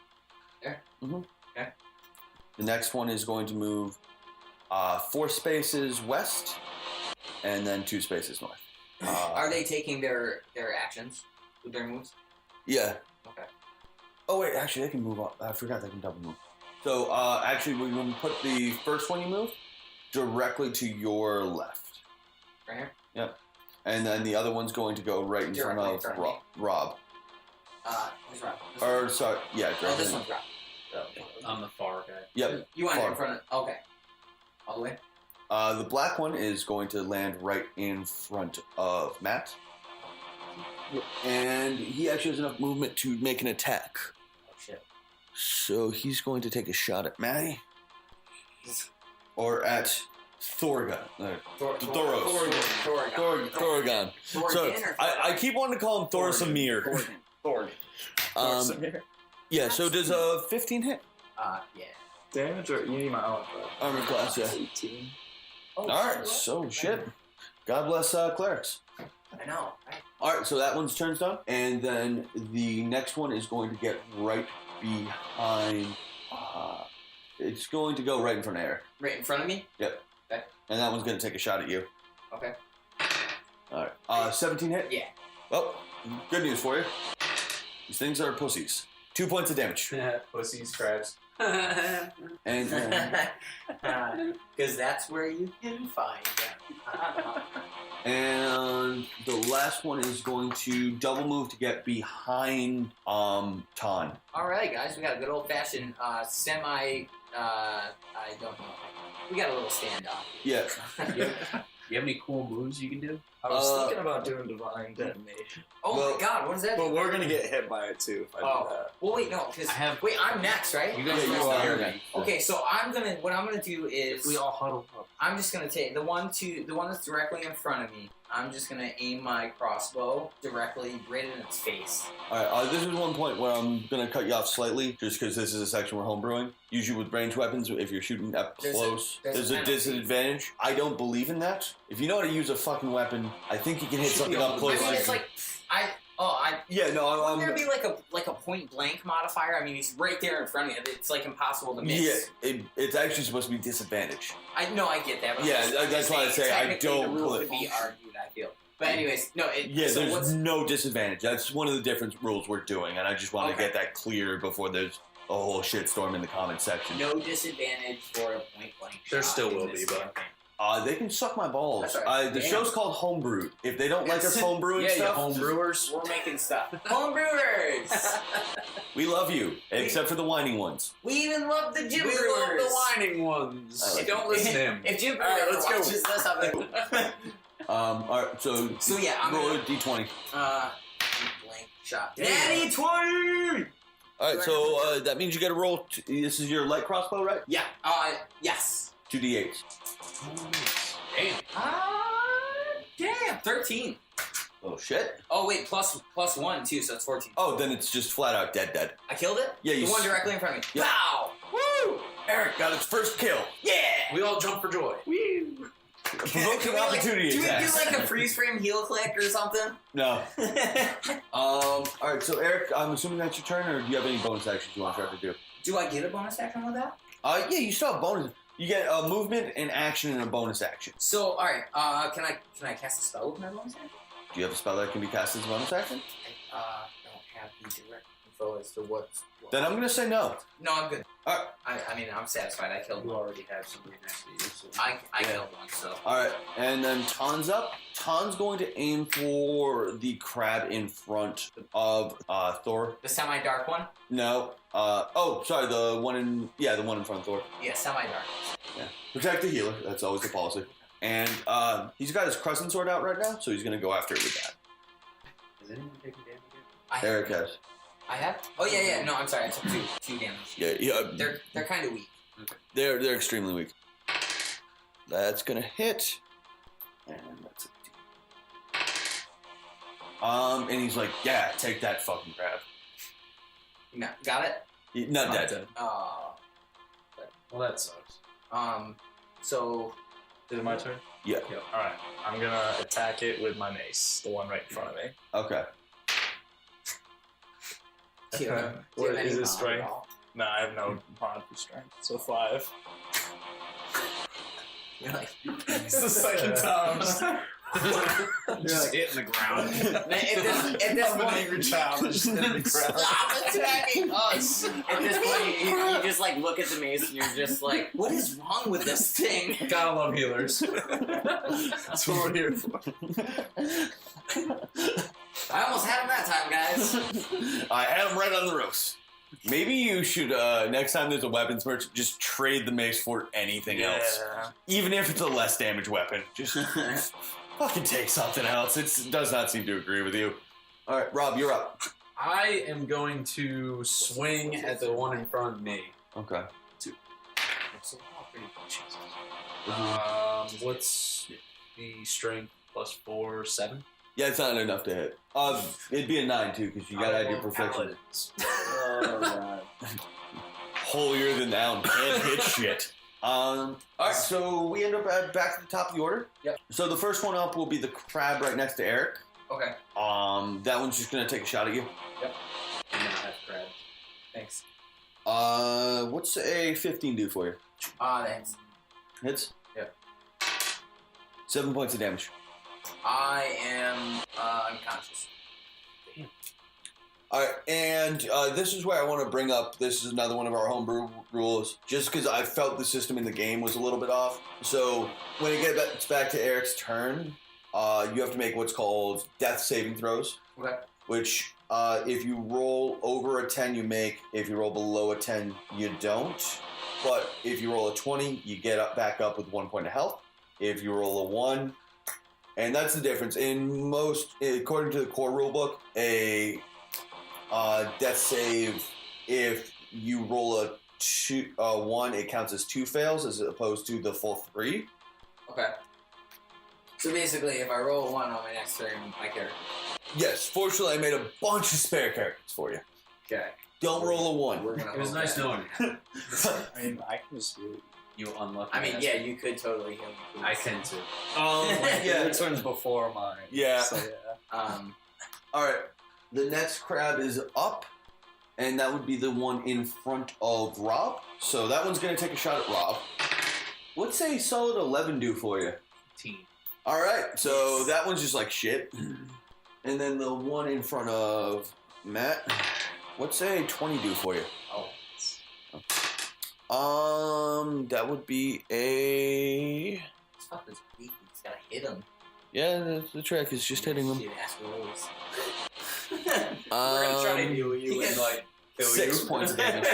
There? Mm-hmm. Okay. The next one is going to move 4 spaces west, and then 2 spaces north. Are they taking their actions with their moves? Yeah. Okay. Oh wait, actually they can move up. I forgot they can double move. So actually we're going to put the first one you moved directly to your left. Right here? Yep. And then the other one's going to go right in front Directly in of front of Rob. Who's Rob? This one? Or sorry, yeah, Oh, directly. this one's Rob. I'm the far guy. Yep. You want it Far. in front of... Okay. All the way? The black one is going to land right in front of Matt. And he actually has enough movement to make an attack. Oh, shit. So he's going to take a shot at Matty. Or at Thorgon. Thoros. Thorgon. So I keep wanting to call him Thorosamir. Thorgan. Yeah, so does a 15 hit? Yeah. Damage or you need my own? Armor class, yeah. 18. Oh, Alright, so shit. God bless clerics. I know, right? Alright, so that one's turn's done. And then the next one is going to get right behind. It's going to go right in front of Eric. Right in front of me? Yep. Okay. And that one's going to take a shot at you. Okay. All right. 17 hit? Yeah. Well, good news for you. These things are pussies. 2 points of damage. Pussies, crabs. And Because that's where you can find them. and the last one is going to double move to get behind Ton. Alright, guys, we got a good old fashioned I don't know. We got a little standoff. Yeah. You have any cool moves you can do? I was thinking about doing divine detonation, Oh Well, my god, what is that? but we're gonna get hit by it too if I do that. Well, wait, no, because wait, I'm next, right? You guys Yeah, you just are hear next. me. Okay, so what I'm gonna do is If we all huddle up. I'm just gonna take the one that's directly in front of me. I'm just gonna aim my crossbow directly right in its face. Alright, this is one point where I'm going to cut you off slightly, just because this is a section we're homebrewing. Usually with ranged weapons, if you're shooting up close, there's a penalty. disadvantage. I don't believe in that. If you know how to use a fucking weapon, I think you can hit something up close. I mean, it's like Yeah, no, wouldn't there be like a point blank modifier? I mean, he's right there in front of me. It's like impossible to miss. Yeah, it's actually supposed to be disadvantage. I get that. But Yeah, I'm that's just why I saying, say I technically don't The rule put- could be argued. I feel. But anyways, no. Yeah, so there's what's no disadvantage. That's one of the different rules we're doing, and I just want to Okay. get that clear before there's a whole shitstorm in the comment section. no disadvantage for a point blank? There shot still in will this be, but- campaign. They can suck my balls. That's all right. The Damn. show's called Homebrew'd. If they don't like us homebrewing Yeah, you stuff, homebrewers. We're making stuff. Homebrewers. we love you, except for the whining ones. We even love the gym We brewers. love the whining ones. I like Don't listen to him. If Jim All right, Brewer let's go. watches this, I'm like, All right, so yeah, I'm roll gonna, a d20. blank shot. Damn. Natty 20. All right, so that means you got to roll. This is your light crossbow, right? Yeah. Yes. 2d8s. Damn. Damn. 13. Oh shit. Oh wait, plus 1 too, so it's 14. Oh, then it's just flat out dead. I killed it. Yeah, the you one s- directly in front of me. Yeah. Pow! Woo! Eric got its first kill. Yeah. We all jump for joy. Provoking opportunity do we do attacks. like a freeze frame heel click or something? No. All right, so Eric, I'm assuming that's your turn, or do you have any bonus actions you want to try to do? Do I get a bonus action with that? Yeah, you still have bonus. You get a movement, an action, and a bonus action. So, all right. Can I cast a spell with my bonus action? Do you have a spell that can be cast as a bonus action? I don't have the direct info as to what. Then I'm gonna say no. No, I'm good. All right. I mean, I'm satisfied. I killed You one. already have somebody next to you. So. I Yeah. killed one. So. All right, and then Ton's up. Ton's going to aim for the crab in front of Thor. The semi-dark one. No. Sorry. The one in front of Thor. Yeah, semi-dark. Protect the healer. That's always the policy. And he's got his crescent sword out right now, so he's gonna go after it with that. Is anyone taking damage I Eric has. I have. Oh yeah. No, I'm sorry. I took two damage. Yeah. They're kind of weak. They're extremely weak. That's gonna hit. And that's it. And he's like, yeah, take that fucking crab. No, got it. Not dead. Oh. Well, that sucks. So. Is it my turn? Yeah. Yep. All right. I'm gonna attack it with my mace, the one right in front of me. Okay. Do you have What any is it? mod at Strength? all? No, I have no mod for strength, so 5. You're like. It's the second time. Just hitting the ground. At this I'm an point, angry child. I just hit the ground. stop attacking us! At this point, you just like look at the mace and you're just like, what is wrong with this thing? Gotta love healers. That's what we're here for. I almost had him that time, guys. I had him right on the ropes. Maybe you should, next time there's a weapons merch, just trade the mace for anything else. Even if it's a less damage weapon. Just fucking take something else. It does not seem to agree with you. Alright, Rob, you're up. I am going to swing at the one in front of me. Okay. What's the strength plus 4, 7? Yeah, it's not enough to hit. It'd be a 9 too, because you gotta add your perfection. Oh, Holier than thou, can't hit shit. Alright, so we end up back at the top of the order. Yep. So the first one up will be the crab right next to Eric. Okay. That one's just gonna take a shot at you. Yep. I'm gonna have crab. Thanks. What's a 15 do for you? Thanks. Hits? Yep. 7 points of damage. I am unconscious. All right, and this is where I want to bring up. This is another one of our homebrew rules, just because I felt the system in the game was a little bit off. So when it gets back to Eric's turn, you have to make what's called death saving throws. Okay. Which, if you roll over a 10, you make. If you roll below a 10, you don't. But if you roll a 20, you get back up with 1 point of health. If you roll a 1, and that's the difference. In most, according to the core rulebook, a death save, if you roll a 1, it counts as 2 fails as opposed to the full 3. Okay. So basically, if I roll a 1 on my next turn, I care. Yes, fortunately, I made a bunch of spare characters for you. Okay. Don't roll a 1. We're gonna It was hope nice that- knowing you. I mean, I can just do it. You unlucky. I mean, bastard. yeah, you could totally heal me. Please. I can too. Yeah. Your turn's before mine. Yeah. So, yeah. All right. The next crab is up, and that would be the one in front of Rob. So that one's going to take a shot at Rob. What's a solid 11 do for you? 15. All right. So that one's just like shit. And then the one in front of Matt, what's a 20 do for you? That would be a... This fucker's weak. He's gotta hit him. Yeah, the trick is just hitting them. Shit ass rolls. We're gonna try to heal you and like kill 6 you. points of damage.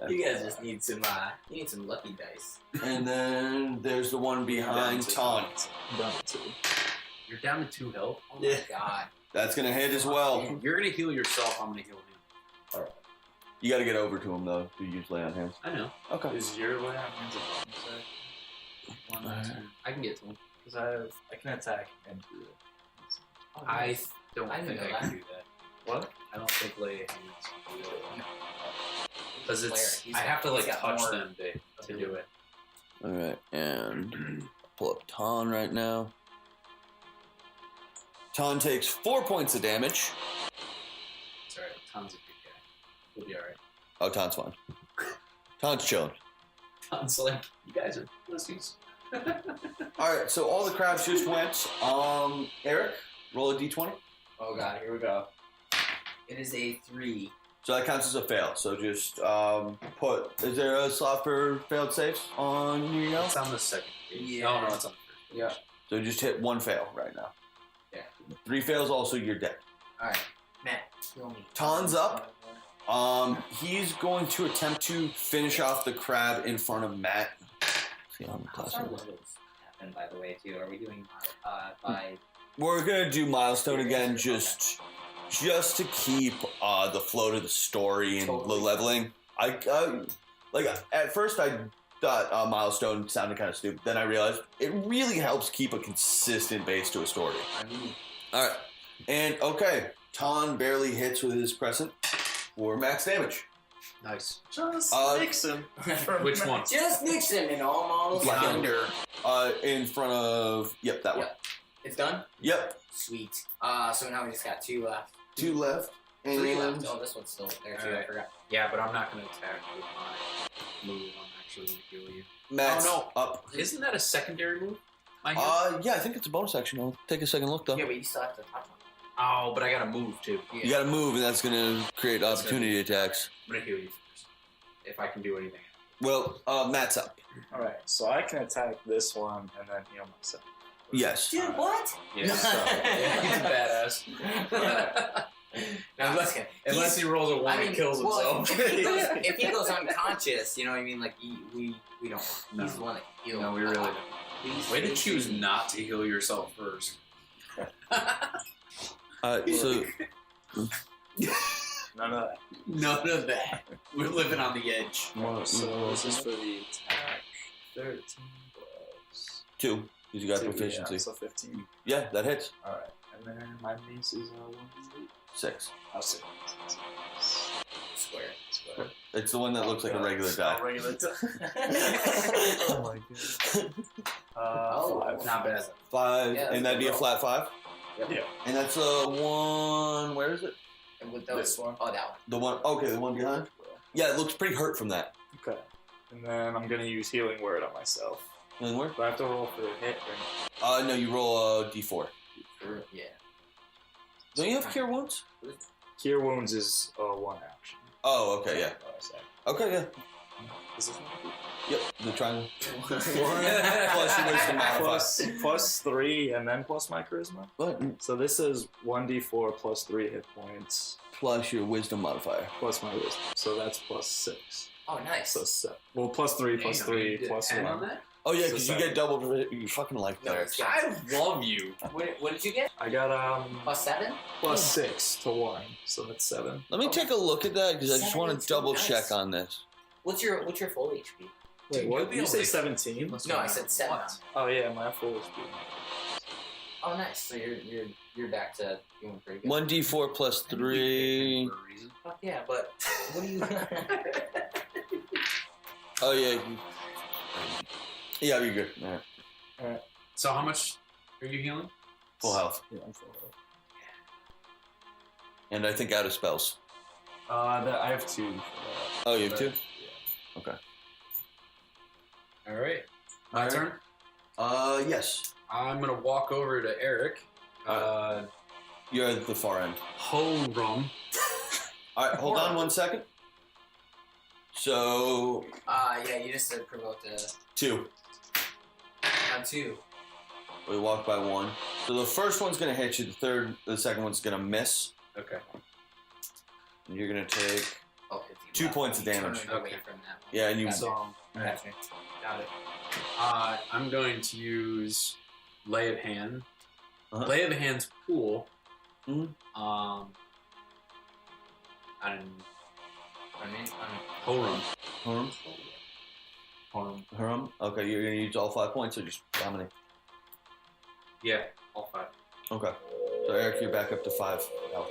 You guys just need some. You need some lucky dice. And then there's the one behind Ton. I'm down to 2. You're down to 2 health. Oh my god. That's gonna hit as well. You're gonna heal yourself. I'm gonna heal him. You got to get over to him though to use lay on hands. I know. Okay. Is your lay on hands a bonus action? 1 or 2? I can get to him. Because I can attack and do it. I don't I didn't think know I can that. do that. What? I don't think lay hands can do it. Because it's He's I have to like he's got touch more them to do it. All right, and pull up Ton right now. Ton takes 4 points of damage. It's alright. Tom's a good guy. He'll be alright. Oh, Ton's fine. Ton's chilling. Tom's like, you guys are pussies. All right, so all the crabs just went. Eric, roll a d20. Oh god, here we go. It is a 3. So that counts as a fail. So just put. Is there a slot for failed saves on your yell? It's on the second page. Yeah. No, it's on the Yeah. So just hit 1 fail right now. Yeah. 3 fails, also you're dead. All right, Matt, kill me. Ton's up. He's going to attempt to finish off the crab in front of Matt. See how How's our levels happen, by the way, too? Are we doing by? We're gonna do milestone again, just to keep the flow to the story and Totally. the leveling. Like at first I thought milestone sounded kind of stupid. Then I realized it really helps keep a consistent base to a story. I mean, All right, and okay, Ton barely hits with his crescent for max damage. Nice. Just nix him. Which one? just nix him in all models. Yeah. Under. In front of that one. Yep. It's done. Yep, Sweet. So now we just got 2 left. 2 left. 3 left. And Oh, this one's still there too. I Alright. forgot. Yeah, but I'm not gonna attack with my move. I'm actually gonna heal you. Matt's Oh, up. Isn't that a secondary move? My heal? Yeah, I think it's a bonus action. I'll take a second look though. Yeah, but you still have to touch him. Oh, but I gotta move too. Yeah. You gotta move, and that's gonna create That's opportunity attacks. I'm gonna heal you first. If I can do anything. Well, Matt's up. Alright, so I can attack this one and then heal myself. Yes. Dude, what? Yeah, yeah, he's a badass. Now listen, Unless he rolls a 1 and kills himself. if he goes unconscious, you know what I mean? Like we don't. No. He's the one that healed. No, we really don't. Please, Way to please, choose please. not to heal yourself first. So None of that. None of that. We're living on the edge. So this is for the attack. 13 plus 2, because you got 2, proficiency. yeah, so 15. Yeah, that hits. Alright, and then my mace is 1d8. 6. I'll say Square. square. It's the one that looks like a regular die. Oh, regular die. Oh my god. Oh, 5. Not bad. 5, Yeah, and that'd be a that's flat 5. Yeah. And that's a 1. Where is it? And with those, This one. oh, that one. The one. Okay, the one behind. Yeah, it looks pretty hurt from that. Okay. And then I'm gonna use Healing Word on myself. Healing word? Do I have to roll for a hit? Or... No, you roll a d4. Yeah. Don't you have Cure Wounds? Cure Wounds is 1 action. Oh, okay, yeah. Okay, yeah. Is this one? Yep, the triangle. Plus your wisdom modifier. Plus 3 and then plus my charisma? What? So this is 1d4 plus 3 hit points Plus your wisdom modifier. plus my wisdom. So that's plus 6. Oh, nice. So 7. Well, plus 3 plus Damn, 3 you did plus 10 1. on that? Oh yeah, So because you 7. get double. You fucking like No, that. it's- I love you. What did you get? I got Plus 7? plus 6 to 1, so that's 7. Let me take a look at that because I just want to 72, double nice. check on this. What's your full HP? Wait, Dude, what? you'll be You say only- 17? No, I said 7. What? Oh yeah, my full HP. Oh, nice. So you're back to doing pretty good. 1d4 plus 3. For a reason. Fuck yeah, but what do you? Oh yeah. Yeah, you're good. All right. So how much are you healing? Full health, Yeah, I'm full health. and I think out of spells. I have 2 for that. Oh, you have But, 2. Yeah. Okay. All right. My Alright. turn. Yes. I'm gonna walk over to Eric. You're at the far end. Home rum. All right, hold on 1 second. So Yeah, you just provoked 2. a 2. We walk by 1. So the first one's gonna hit you. The second one's gonna miss. Okay. And you're gonna take. Oh, 2 points of damage. Away Okay. from that one. Yeah, and you. Gotcha. Gotcha. Gotcha. Got it. I'm going to use Lay of Hand. Uh-huh. Lay of Hand's pool. Mhm. Horum. Hurum. Horum. Hurum. Okay, you're gonna use all 5 points, or just how many? Yeah, all 5. Okay. So Eric, you're back up to 5 health.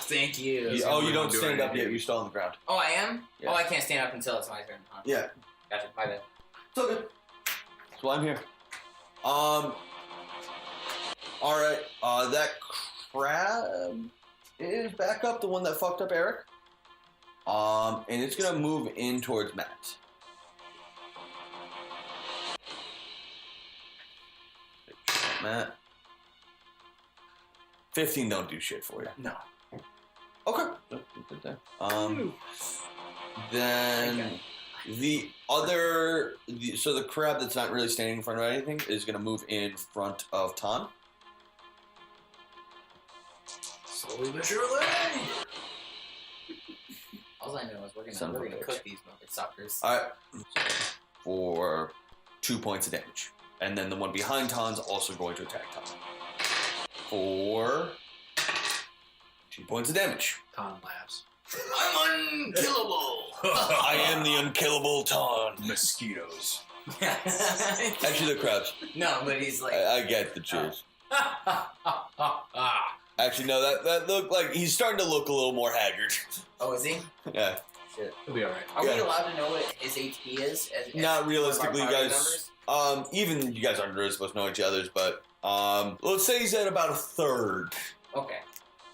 Thank you. You don't stand up yet. You're still on the ground. Oh, I am? Yeah. Oh, I can't stand up until it's my turn, huh? Yeah. Gotcha, my bad. It's all good. That's why I'm here. All right. That crab is back up. The one that fucked up Eric. And it's gonna move in towards Matt. Matt. 15 don't do shit for you. No. Okay. Then the other, so the crab that's not really standing in front of anything is going to move in front of Ton. Slowly but surely. All I know is we're Son of a gonna bitch. cook these motherfuckers. All right. For 2 points of damage. And then the one behind Ton's also going to attack Ton. For 2 points of damage. Ton laughs. I'm unkillable. I am the unkillable Ton. Mosquitoes. Actually, the crabs. No, but he's like. I get the cheers. Actually, no, that looked like he's starting to look a little more haggard. Oh, is he? Yeah. Shit. He'll be alright. Are we Yeah. allowed to know what his HP is? As Not realistically, one of our you party guys. members? Even you guys aren't really supposed to know each other's, but let's say he's at about a third. Okay.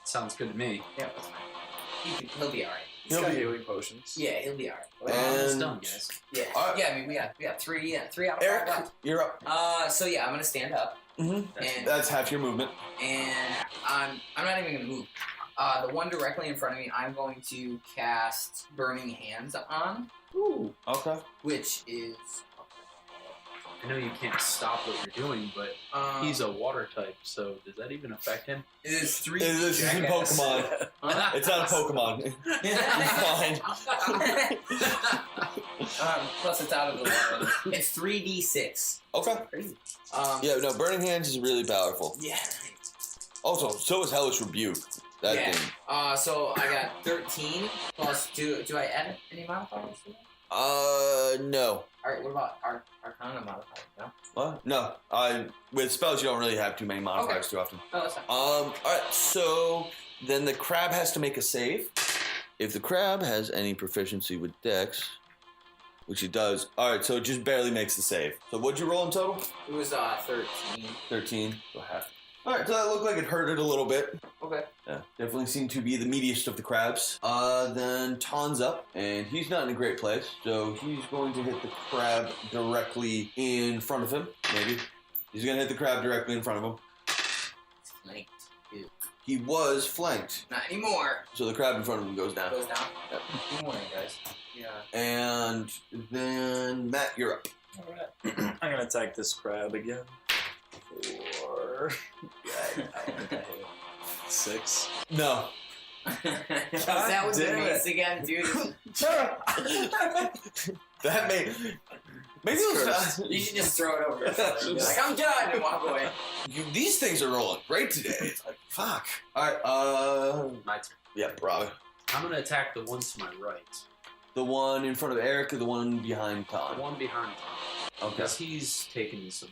Sounds good to me. Yeah, that's fine. He'll be alright. He's got healing potions. Yeah, he'll be alright. It's And done, guys. Yeah. Alright. Yeah, I mean, we got 3 out of 5 Eric, left. you're up. So yeah, I'm gonna stand up, Mm-hmm. and That's half your movement. I'm not even gonna move. The one directly in front of me, I'm going to cast Burning Hands on, Ooh. Okay. which is. I know you can't stop what you're doing, but he's a water type, so does that even affect him? It is 3. This isn't jackass. Pokemon. Huh? It's not a Pokemon. Plus it's out of the water. It's 3d6. Okay. Crazy. Yeah, no, Burning Hands is really powerful. Yeah. Also, so is Hellish Rebuke. That Yeah. thing. So I got 13 plus. Do I add any modifiers to that? No. Alright, what about Arcana modifier? No? What? No. With spells, you don't really have too many modifiers too often. No, that's fine. Alright, so then the crab has to make a save. If the crab has any proficiency with Dex, which it does, alright, so it just barely makes the save. So what'd you roll in total? It was 13. 13. So half. All right, so that looked like it hurt it a little bit. Okay. Yeah, definitely seemed to be the meatiest of the crabs. Then Ton's up, and he's not in a great place, so he's going to hit the crab directly in front of him. Maybe he's going to hit the crab directly in front of him. Flanked. Ew. He was flanked, Not anymore. so the crab in front of him goes down. Goes down. Yep. Good morning, guys. Yeah. And then Matt, you're up. Alright. I'm gonna attack this crab again. 4. Yeah, I don't think I hit it. 6. No. Is that what the damn it. mace again, dude? That may maybe it was You should just throw it over your shoulder. Be like, I'm done, and walk away. these things are rolling great today. It's like fuck. All right. My turn. Yeah, Rob. I'm gonna attack the one to my right. The one in front of Eric or the one behind The Tom? one behind Tom. Okay. Because he's taking some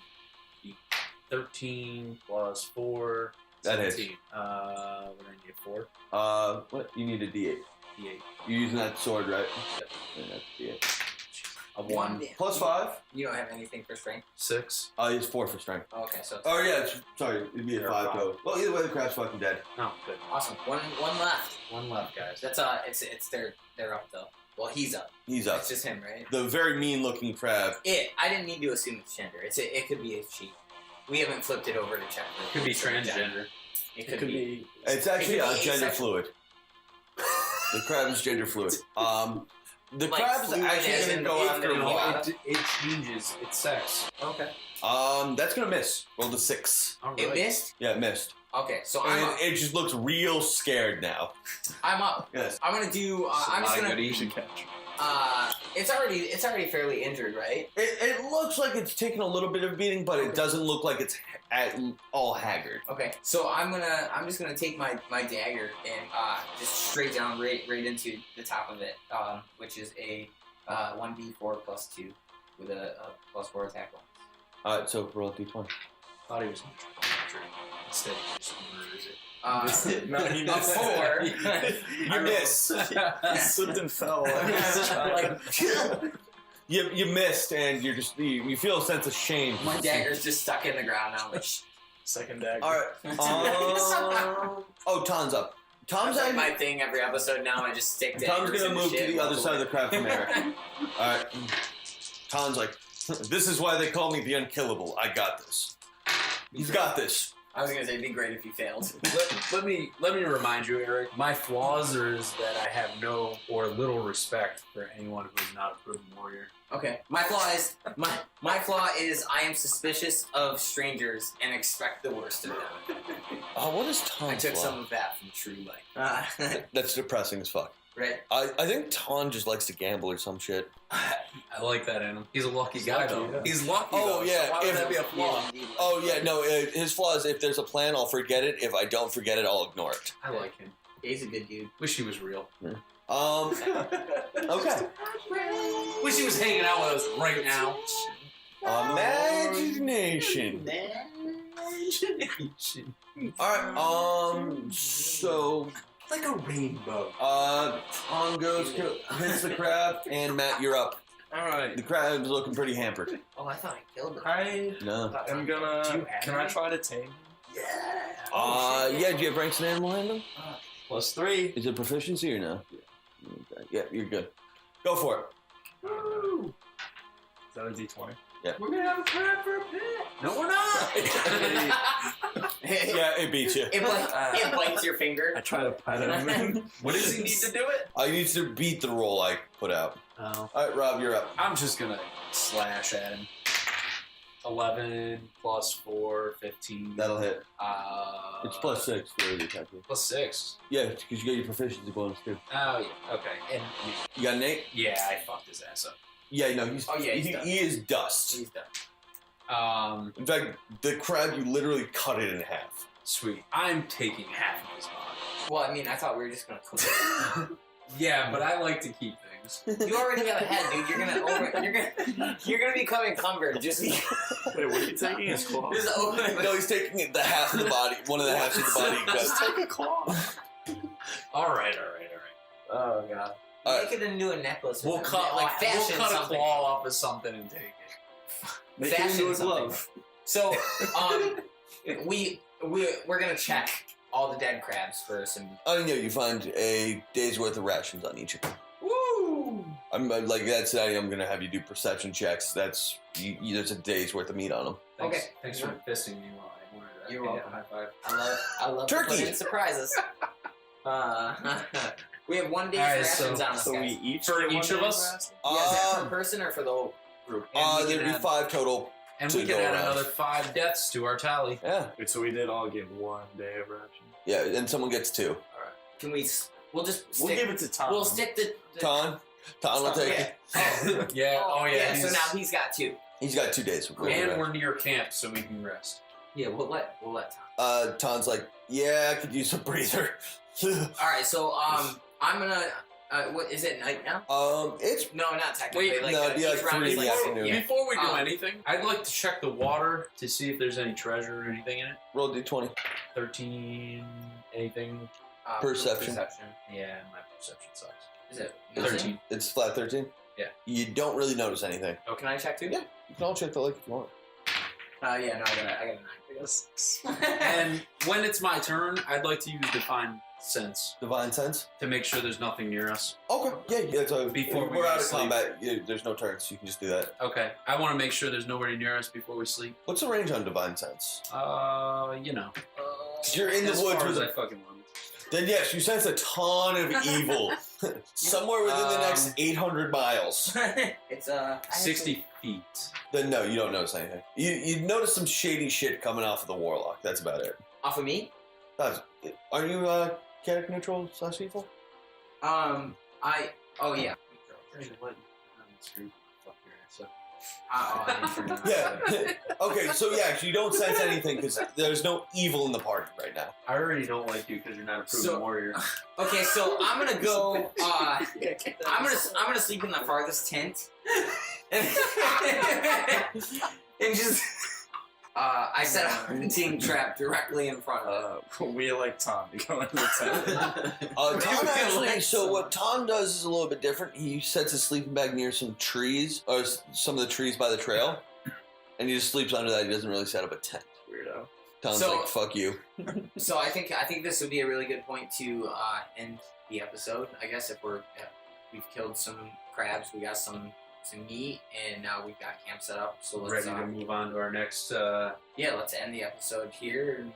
13 plus 4. That hits. 17. What do I need? 4? What? You need a D8. D8. You're using that sword, right? Yep. Yeah, that's D8. A 1. Plus 5. You don't have anything for strength? 6. It's 4 for strength. Oh, okay, so it's Oh yeah, sorry, it'd be a Yeah, 5 5. total. Well, either way, the crab's fucking dead. Oh, good. awesome. One left. One left, guys. That's it's they're up though. Well, he's up. He's up. It's just him, right? The very mean-looking crab. I didn't need to assume it's gender. It could be a she. We haven't flipped it over to check. Could be transgender. It It could be. It's actually It could be gender asexual. fluid. The crab is gender fluid. The Like crab's fluid actually as gonna in go in after the him. water. It changes its sex. Okay. That's gonna miss. Roll the 6. All It right. missed. Yeah, it missed. Okay, so I'm And up. it just looks real scared now. I'm up. Yes. I'm gonna do. I'm just gonna. You should catch. It's already fairly injured, right? It looks like it's taken a little bit of beating, but it doesn't look like it's all haggard. Okay, so I'm just gonna take my dagger and just straight down right into the top of it, which is a 1d4 plus 2 with a plus 4 attack bonus. Alright, so roll a d20. Thought he was going to try to drink. Instead, he just murders it. No, he A missed. 4. You miss. He slipped and fell. Like, You missed, and you feel a sense of shame. my dagger's just stuck in the ground now. Like, Second dagger. Alright. Oh, Tom's up. Tom's That's like actually- my thing every episode now. I just stick Tom's daggers gonna in move to shit the and other walk side of the away. crab from Eric. Alright. Tom's like, this is why they call me the unkillable. I got this. He's got this. I was gonna say it'd be great if you failed. let me remind you, Eric. My flaws is that I have no or little respect for anyone who is not a proven warrior. Okay. My flaw is I am suspicious of strangers and expect the worst of them. What is Tom's I took flaw? some of that from True Life. That's depressing as fuck. Right. I think Ton just likes to gamble or some shit. I like that in him. He's a lucky guy, lucky, though. yeah. He's lucky, Oh, though. yeah, So why would if- that be a flaw? Oh yeah, no. His flaw is if there's a plan, I'll forget it. If I don't forget it, I'll ignore it. I like him. He's a good dude. Wish he was real. Okay. Wish he was hanging out with us right now. Imagination. All right. So Like a rainbow. Ton goes hits the crab, and Matt, you're up. Alright. The crab's looking pretty hampered. Oh, I thought I killed him. I No. am Do you gonna. have Can I any? try to tame him? Yeah. Do you have ranks in animal handling? Plus 3. Is it proficiency or no? Okay. Yeah, you're good. Go for it. Is that a D20? We're gonna have a crab for a pet. No, we're not. Yeah, it beats you. It bites your finger. I try to pet him. What does he need to do it? I need to beat the roll I put out. Oh. All right, Rob, you're up. I'm just gonna slash at him. 11 plus 4, 15. That'll hit. Uh, It's plus 6 for the attack. plus 6. Yeah, because you get your proficiency bonus too. Oh yeah. Okay. And You got an 8? yeah, I fucked his ass up. Yeah, no, he's Oh, yeah, he's done. he is dust. He's done. In fact, the crab, you literally cut it in half. Sweet. I'm taking half of his body. Well, I mean, I thought we were just gonna cook it. Yeah, but I like to keep things. You already got a head, dude. You're gonna become encumbered. Just Wait, what are you taking? His claw. just open. No, he's taking the half of the body, one of the halves of the body. He Just cuts. take a claw. All right. Oh god. Make it into a necklace. or We'll something. cut like we'll fashion cut a something. claw off of something and take it. Make it Fashion into a something. glove. So, we we're gonna check all the dead crabs for some. Oh, yeah, you find a day's worth of rations on each of them. Woo! I'm like, that's the idea. I'm going to have you do perception checks. That's, there's a day's worth of meat on them. Okay. Thanks for fisting me while I wanted that. You're welcome. High five. I love Turkey! to put in surprises. We have 1 day's rations on us, So guys. we each For get each 1 of day's us? ration? Yeah, is that per person or for the whole group? There'd be 5 total. And to we can go add around. another 5 deaths to our tally. Yeah. Wait, so we did all get 1 day of ration? Yeah, and someone gets 2. Can we? We'll just stick. We'll give it to Tom. We'll stick the. Ton will take it. Yeah. Oh, yeah. So now he's got 2. He's got 2 days. And we're near camp, so we can rest. Yeah, we'll let Tom. Ton's like, yeah, I could use a breather. All right, so I'm gonna. What is it night now? It's No, not technically. Wait, no, it'd be each like round 3 is in the afternoon. Yeah. Before we do anything, I'd like to check the water to see if there's any treasure or anything in it. roll d20. 13, anything? Perception. Yeah, my perception sucks. Is it 13. It's flat 13? Yeah. You don't really notice anything. Oh, can I check too? Yeah. You can all check the lake if you want. Yeah, no, I got a 9. And when it's my turn, I'd like to use Divine Sense Divine Sense? to make sure there's nothing near us. Okay. Yeah, so Before we we're go out to of sleep. combat. There's no turns, so you can just do that. Okay. I want to make sure there's nobody near us before we sleep. What's the range on Divine Sense? You know. 'Cause you're in the As woods far with as a... I fucking want. Then yes, you sense a ton of evil. Somewhere within the next 800 miles. It's 60 feet. Then no, you don't notice anything. You notice some shady shit coming off of the Warlock. That's about it. off of me. Are you character neutral / evil? Oh yeah. I didn't turn it on. Yeah. Okay, so yeah, you don't sense anything because there's no evil in the party right now. I already don't like you because you're not a proven So- warrior. Okay, so I'm gonna go. I'm gonna sleep in the farthest tent, and just. I set a hunting trap directly in front of it. We like Tom to go into the tent. Tom actually, like so what Tom does is a little bit different. He sets his sleeping bag near some trees, or some of the trees by the trail, and he just sleeps under that. He doesn't really set up a tent. Weirdo. Tom's So- like, fuck you. So I think this would be a really good point to end the episode. I guess if we've killed some crabs, we got some meat, and now we've got camp set up. So let's Ready to move on to our next. let's end the episode here and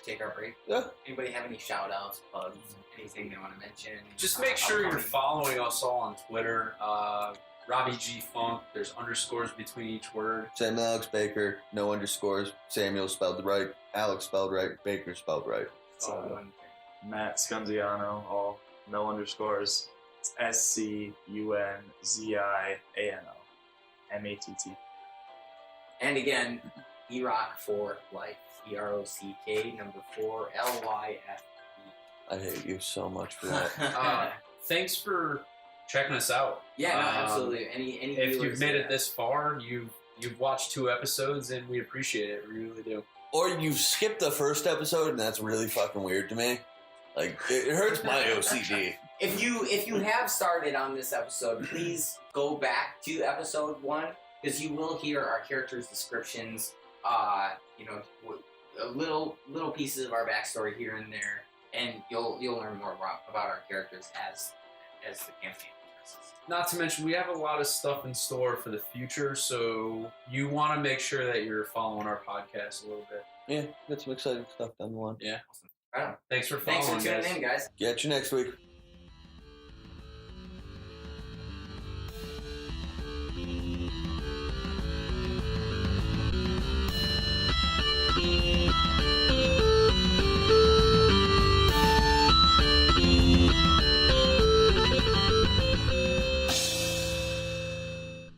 take our break. Yeah. Anybody have any shout outs, plugs, anything they want to mention? Just make sure you're upcoming- following us all on Twitter. Robbie G Funk. There's underscores between each word. Samuel Alex Baker, no underscores. Samuel spelled right. Alex spelled right. Baker spelled right. It's all one thing. Matt Scunziano, all no underscores. It's SCUNZIANO. MATT. And again, E-Rock for life. EROCK number 4 LYFE. I hate you so much for that. Thanks for checking us out. Yeah, no, absolutely. Any If viewers you've made that- it this far, you've watched 2 episodes, and we appreciate it. We really do. Or you've skipped the first episode, and that's really fucking weird to me. Like, it hurts my OCD. If you have started on this episode, please go back to episode 1 because you will hear our characters' descriptions. Little pieces of our backstory here and there, and you'll learn more about our characters as the campaign progresses. Not to mention, we have a lot of stuff in store for the future, so you want to make sure that you're following our podcast a little bit. Yeah, got some exciting stuff down the line. Yeah. Right on. Thanks for Thanks following, for tuning guys. in, guys. Get you next week.